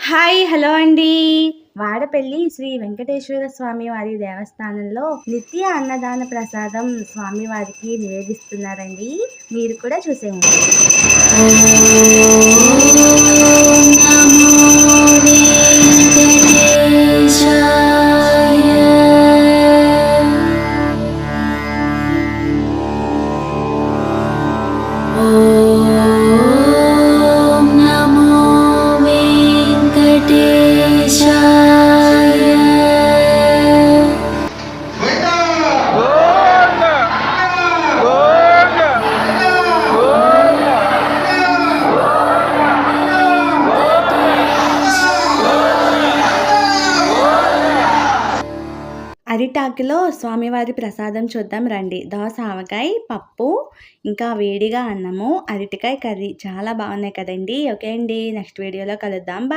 Hi hello అండి. వాడపల్లి శ్రీ వెంకటేశ్వర స్వామి వారి దేవస్థానంలో నిత్య అన్నదాన ప్రసాదం స్వామివారికి నివేదిస్తున్నారండి. మీరు కూడా చూసేయండి. అరిటాకులో స్వామివారి ప్రసాదం చూద్దాం రండి. దోస ఆవకాయ, పప్పు, ఇంకా వేడిగా అన్నము, అరటికాయ కర్రీ చాలా బాగున్నాయి కదండి. ఓకే అండి, నెక్స్ట్ వీడియోలో కలుద్దాం. బాయ్.